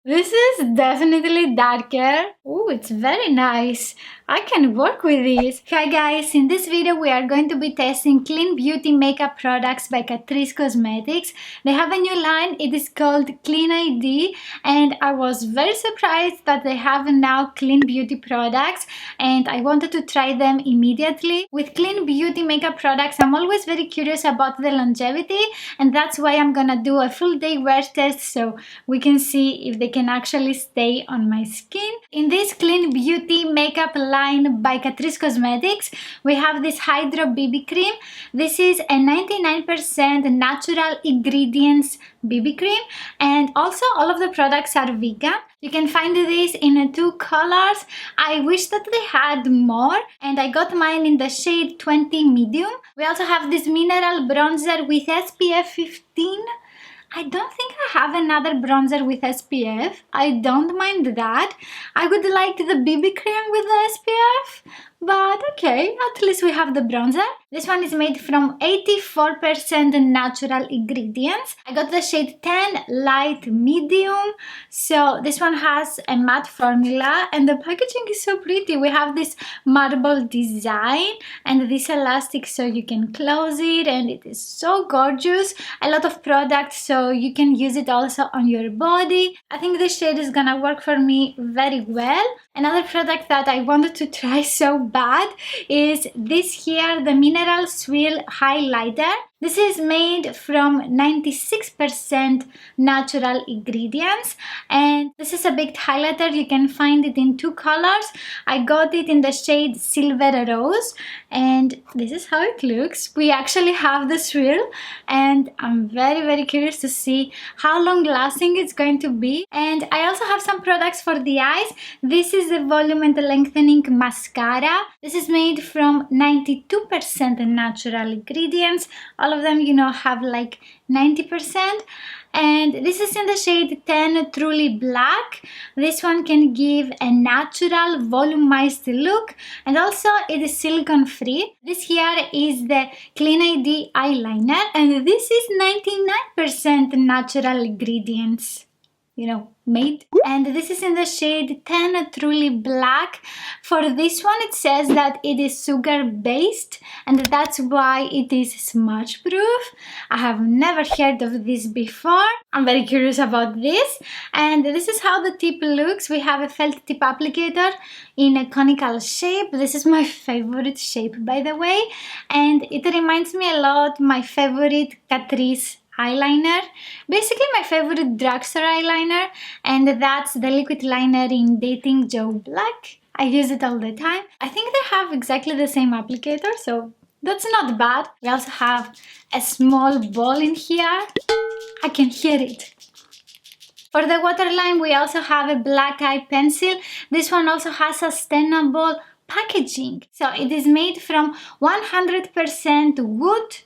This is definitely darker. Oh, it's very nice. I can work with this. Hi guys, in this video we are going to be testing clean beauty makeup products by Catrice Cosmetics. They have a new line, it is called Clean ID, and I was very surprised that they have now clean beauty products and I wanted to try them immediately. With clean beauty makeup products, I'm always very curious about the longevity, and that's why I'm gonna do a full day wear test so we can see if they can actually stay on my skin. In this clean beauty makeup line by Catrice Cosmetics, we have this Hydro BB cream. This is a 99% natural ingredients BB cream, and also all of the products are vegan. You can find this in 2 colors. I wish that they had more, and I got mine in the shade 20 medium. We also have this mineral bronzer with SPF 15. I don't think I have another bronzer with SPF. I don't mind that. I would like the BB cream with the SPF, but okay, at least we have the bronzer. This one is made from 84% natural ingredients. I got the shade 10 light medium. So this one has a matte formula and the packaging is so pretty. We have this marble design and this elastic so you can close it, and it is so gorgeous. A lot of products so you can use it also on your body. I think this shade is gonna work for me very well. Another product that I wanted to try so bad is this here, the Mineral Swirl Highlighter. This is made from 96% natural ingredients, and this is a big highlighter. You can find it in 2 colors. I got it in the shade Silver Rose, and this is how it looks. We actually have the swirl, and I'm very curious to see how long lasting it's going to be. And I also have some products for the eyes. This is the Volume and Lengthening Mascara. This is made from 92% natural ingredients. All of them, you know, have like 90%, and this is in the shade 10 Truly Black. This one can give a natural volumized look, and also it is silicone free. This here is the Clean ID eyeliner, and this is 99% natural ingredients, you know, made. And this is in the shade 10 Truly Black. For this one it says that it is sugar based, and that's why it is smudge proof. I have never heard of this before. I'm very curious about this. And this is how the tip looks. We have a felt tip applicator in a conical shape. This is my favorite shape, by the way, and it reminds me a lot my favorite Catrice eyeliner, basically my favorite drugstore eyeliner, and that's the liquid liner in Dating Joe Black. I use it all the time. I think they have exactly the same applicator, so that's not bad. We also have a small ball in here. I can hear it. For the waterline, we also have a black eye pencil. This one also has sustainable packaging. So it is made from 100% wood,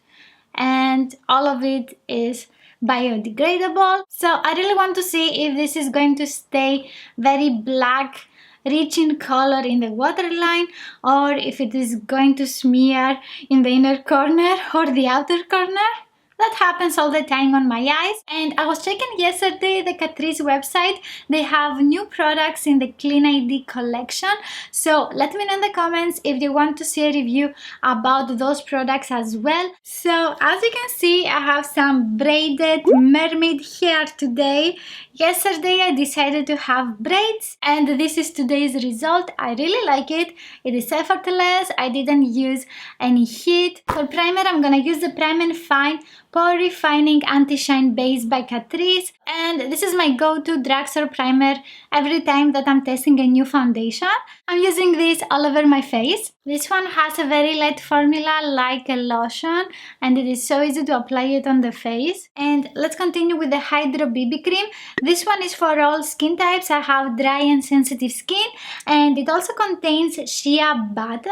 and all of it is biodegradable. So I really want to see if this is going to stay very black, rich in color in the waterline, or if it is going to smear in the inner corner or the outer corner. That happens all the time on my eyes. And I was checking yesterday the Catrice website. They have new products in the Clean ID collection. So let me know in the comments if you want to see a review about those products as well. So as you can see, I have some braided mermaid hair today. Yesterday I decided to have braids, and this is today's result. I really like it. It is effortless. I didn't use any heat. For primer, I'm gonna use the Prime and Fine Pore Refining Anti-Shine Base by Catrice, and this is my go-to drugstore primer every time that I'm testing a new foundation. I'm using this all over my face. This one has a very light formula like a lotion, and it is so easy to apply it on the face. And let's continue with the Hydro BB cream. This one is for all skin types. I have dry and sensitive skin, and it also contains shea butter,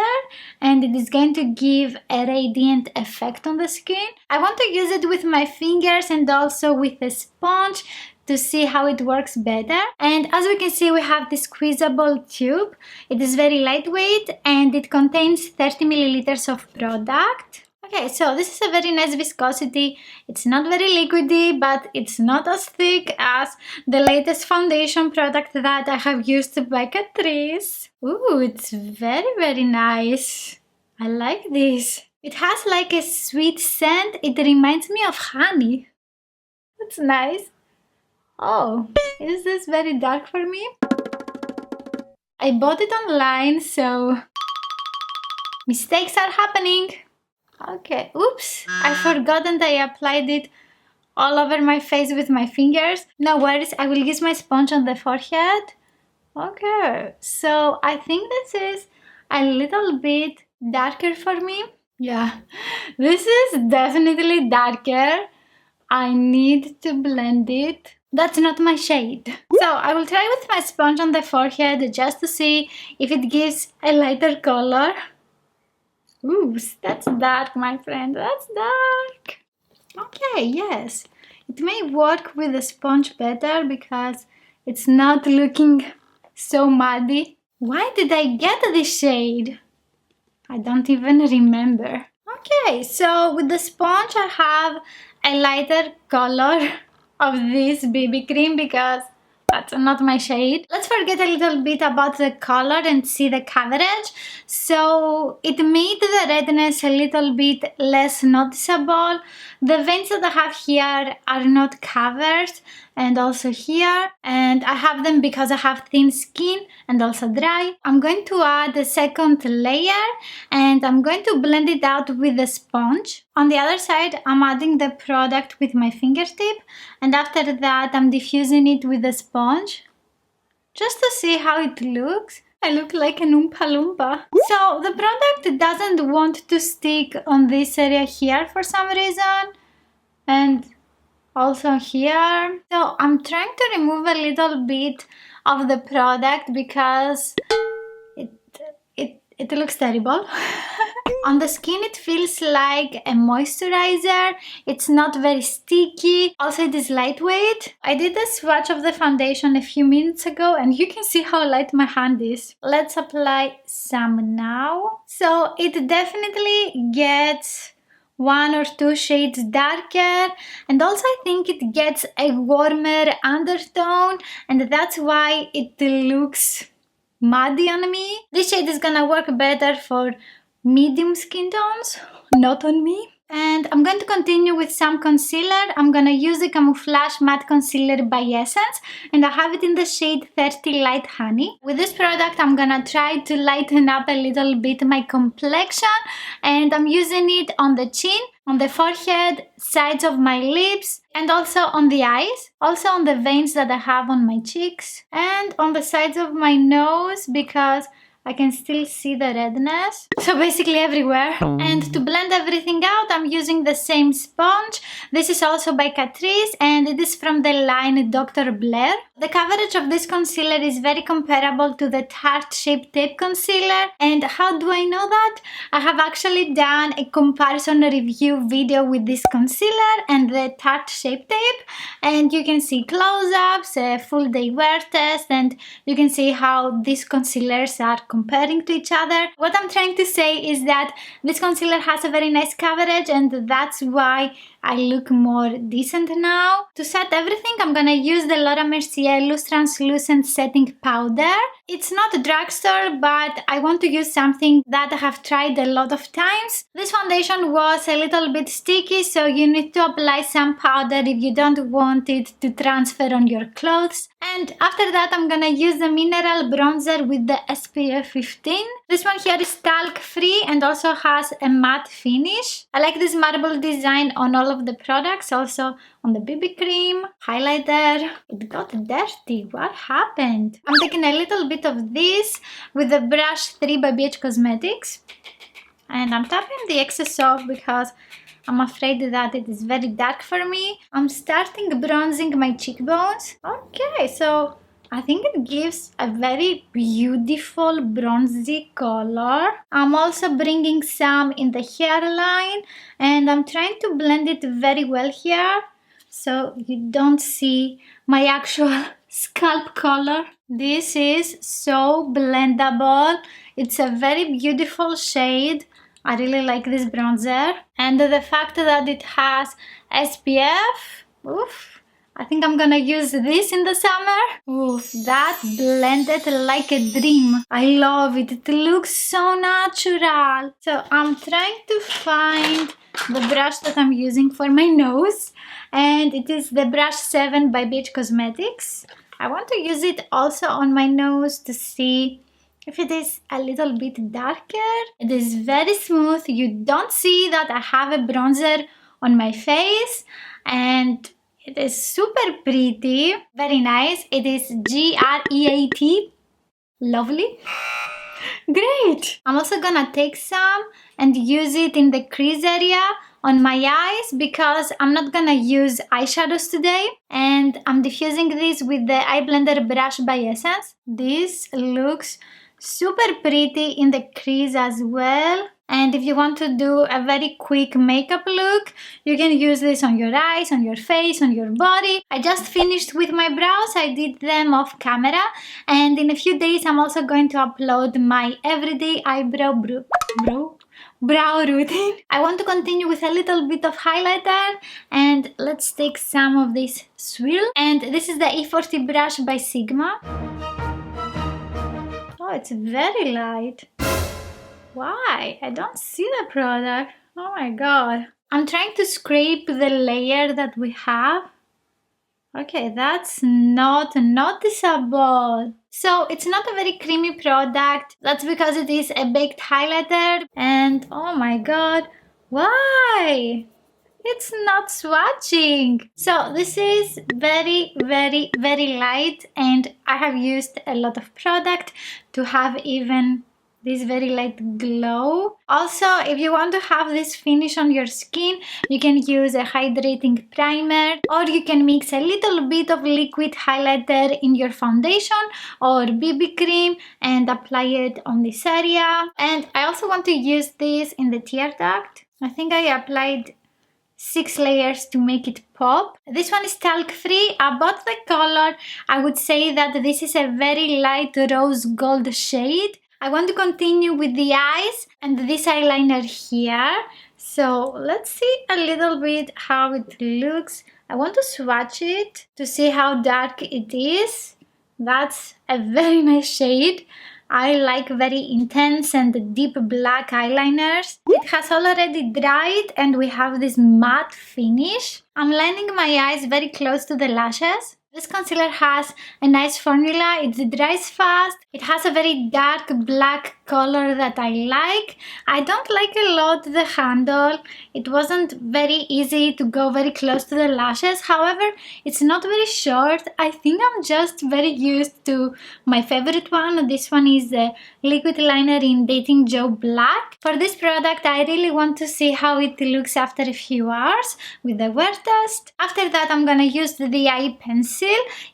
and it is going to give a radiant effect on the skin. I want to use it with my fingers and also with a sponge to see how it works better. And as we can see, we have this squeezable tube. It is very lightweight and it contains 30 milliliters of product. Okay, so this is a very nice viscosity. It's not very liquidy, but it's not as thick as the latest foundation product that I have used by Catrice. Ooh, it's very nice. I like this. It has like a sweet scent. It reminds me of honey. That's nice. Oh, is this very dark for me? I bought it online, so mistakes are happening. Okay, oops, I forgot and I applied it all over my face with my fingers. No worries, I will use my sponge on the forehead. Okay, so I think this is a little bit darker for me. Yeah, this is definitely darker. I need to blend it. That's not my shade. So I will try with my sponge on the forehead just to see if it gives a lighter color. Ooh, that's dark, my friend, that's dark. Okay, yes, it may work with the sponge better because it's not looking so muddy. Why did I get this shade? I don't even remember. Okay, so with the sponge I have a lighter color of this BB cream because that's not my shade. Let's forget a little bit about the color and see the coverage. So it made the redness a little bit less noticeable. The veins that I have here are not covered, and also here, and I have them because I have thin skin and also dry. I'm going to add a second layer and I'm going to blend it out with a sponge. On the other side, I'm adding the product with my fingertip, and after that I'm diffusing it with a sponge just to see how it looks. I look like an Oompa Loompa. So the product doesn't want to stick on this area here for some reason, and also here. So I'm trying to remove a little bit of the product because it looks terrible. On the skin it feels like a moisturizer. It's not very sticky. Also it is lightweight. I did a swatch of the foundation a few minutes ago and you can see how light my hand is. Let's apply some now. So it definitely gets 1 or 2 shades darker, and also I think it gets a warmer undertone, and that's why it looks muddy on me. This shade is gonna work better for medium skin tones, not on me. And I'm going to continue with some concealer. I'm gonna use the Camouflage Matte Concealer by Essence, and I have it in the shade 30 Light Honey. With this product I'm gonna try to lighten up a little bit my complexion, and I'm using it on the chin, on the forehead, sides of my lips, and also on the eyes, also on the veins that I have on my cheeks, and on the sides of my nose because I can still see the redness, so basically everywhere. And to blend everything out, I'm using the same sponge. This is also by Catrice and it is from the line Dr. Blair. The coverage of this concealer is very comparable to the Tarte Shape Tape Concealer. And how do I know that? I have actually done a comparison review video with this concealer and the Tarte Shape Tape, and you can see close-ups, a full day wear test, and you can see how these concealers are comparing to each other. What I'm trying to say is that this concealer has a very nice coverage, and that's why I look more decent now. To set everything, I'm gonna use the Laura Mercier Loose Translucent Setting Powder. It's not a drugstore, but I want to use something that I have tried a lot of times. This foundation was a little bit sticky, so you need to apply some powder if you don't want it to transfer on your clothes. And after that, I'm gonna use the mineral bronzer with the SPF 15. This one here is talc free and also has a matte finish. I like this marble design on all of the products, also on the BB cream, highlighter. It got dirty. What happened? I'm taking a little bit of this with the brush 3 by BH Cosmetics, and I'm tapping the excess off because I'm afraid that it is very dark for me. I'm starting bronzing my cheekbones. Okay, so I think it gives a very beautiful bronzy color. I'm also bringing some in the hairline, and I'm trying to blend it very well here so you don't see my actual scalp color. This is so blendable. It's a very beautiful shade. I really like this bronzer. And the fact that it has SPF, oof, I think I'm gonna use this in the summer. Oof, that blended like a dream. I love it. It looks so natural. So I'm trying to find the brush that I'm using for my nose. And it is the brush 7 by Catrice Cosmetics. I want to use it also on my nose to see if it is a little bit darker. It is very smooth. You don't see that I have a bronzer on my face, and it is super pretty, very nice. It is GREAT, lovely. Great! I'm also gonna take some and use it in the crease area on my eyes because I'm not gonna use eyeshadows today, and I'm diffusing this with the eye blender brush by Essence. This looks super pretty in the crease as well. And if you want to do a very quick makeup look, you can use this on your eyes, on your face, on your body. I just finished with my brows. I did them off camera, and in a few days I'm also going to upload my everyday eyebrow brow routine. I want to continue with a little bit of highlighter, and let's take some of this swirl. And this is the E40 brush by Sigma. Oh, it's very light. Why? I don't see the product. Oh my god. I'm trying to scrape the layer that we have. Okay, that's not noticeable. So it's not a very creamy product. That's because it is a baked highlighter. And oh my god, why? It's not swatching. So this is very light, and I have used a lot of product to have even this very light glow. Also, if you want to have this finish on your skin, you can use a hydrating primer, or you can mix a little bit of liquid highlighter in your foundation or BB cream and apply it on this area. And I also want to use this in the tear duct. I think I applied 6 layers to make it pop. This one is talc free. About the color, I would say that this is a very light rose gold shade. I want to continue with the eyes and this eyeliner here. So let's see a little bit how it looks. I want to swatch it to see how dark it is. That's a very nice shade. I like very intense and deep black eyeliners. It has already dried and we have this matte finish. I'm lining my eyes very close to the lashes. This concealer has a nice formula. It dries fast. It has a very dark black color that I like. I don't like a lot the handle. It wasn't very easy to go very close to the lashes. However, it's not very short. I think I'm just very used to my favorite one. This one is the liquid liner in Dating Joe Black. For this product, I really want to see how it looks after a few hours with the wear test. After that, I'm gonna use the eye pencil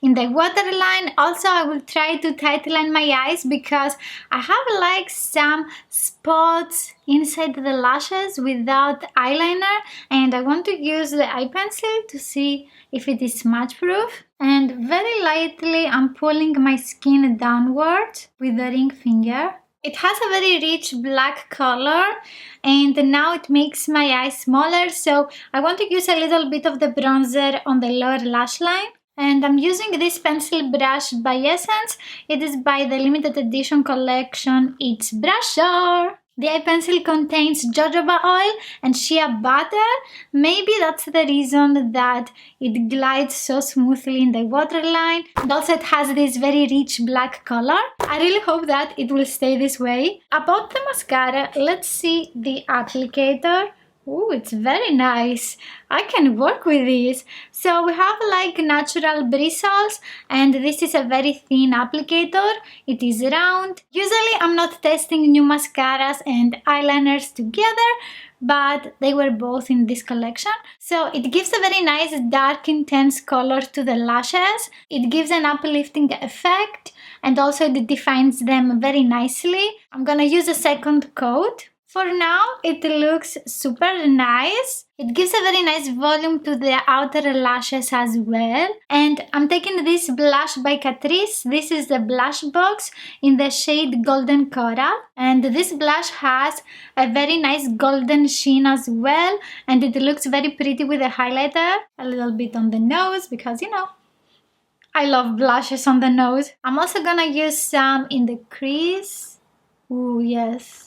in the waterline. Also, I will try to tightline my eyes because I have like some spots inside the lashes without eyeliner, and I want to use the eye pencil to see if it is smudge proof. And very lightly I'm pulling my skin downwards with the ring finger. It has a very rich black color, and now it makes my eyes smaller, so I want to use a little bit of the bronzer on the lower lash line. And I'm using this pencil brush by Essence. It is by the limited edition collection It's Brusher. The eye pencil contains jojoba oil and shea butter. Maybe that's the reason that it glides so smoothly in the waterline. And also it has this very rich black color. I really hope that it will stay this way. About the mascara, let's see the applicator. Oh, it's very nice. I can work with this. So we have like natural bristles, and this is a very thin applicator. It is round. Usually I'm not testing new mascaras and eyeliners together, but they were both in this collection. So it gives a very nice dark intense color to the lashes. It gives an uplifting effect, and also it defines them very nicely. I'm gonna use a second coat. For now, it looks super nice. It gives a very nice volume to the outer lashes as well. And I'm taking this blush by Catrice. This is the blush box in the shade Golden Coral. And this blush has a very nice golden sheen as well. And it looks very pretty with the highlighter. A little bit on the nose because, you know, I love blushes on the nose. I'm also gonna use some in the crease. Ooh, yes.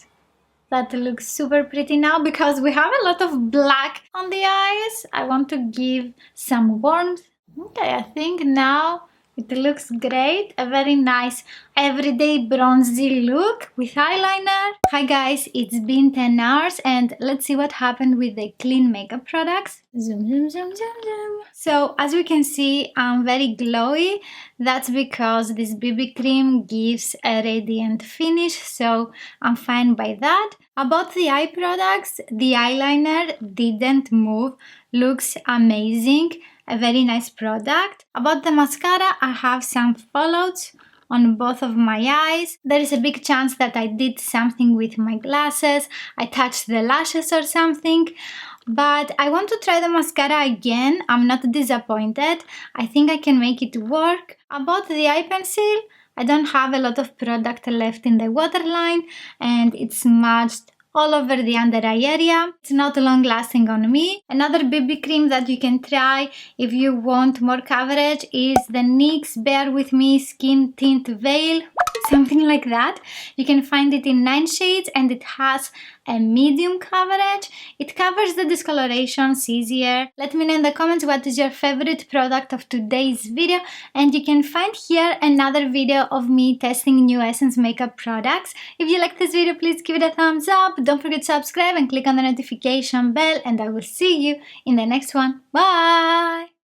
That looks super pretty now because we have a lot of black on the eyes. I want to give some warmth. Okay, I think now it looks great. A very nice everyday bronzy look with eyeliner. Hi guys, it's been 10 hours and let's see what happened with the clean makeup products. Zoom, zoom, zoom, zoom, zoom. So as we can see, I'm very glowy. That's because this BB cream gives a radiant finish, so I'm fine by that. About the eye products, the eyeliner didn't move. Looks amazing. A very nice product. About the mascara, I have some fallouts on both of my eyes. There is a big chance that I did something with my glasses. I touched the lashes or something. But I want to try the mascara again. I'm not disappointed. I think I can make it work. About the eye pencil, I don't have a lot of product left in the waterline and it's smudged all over the under eye area. It's not long lasting on me. Another BB cream that you can try if you want more coverage is the NYX Bear With Me Skin Tint Veil. Something like that. You can find it in 9 shades and it has a medium coverage. It covers the discolorations easier. Let me know in the comments what is your favorite product of today's video, and you can find here another video of me testing new Essence makeup products. If you like this video, please give it a thumbs up. Don't forget to subscribe and click on the notification bell, and I will see you in the next one. Bye!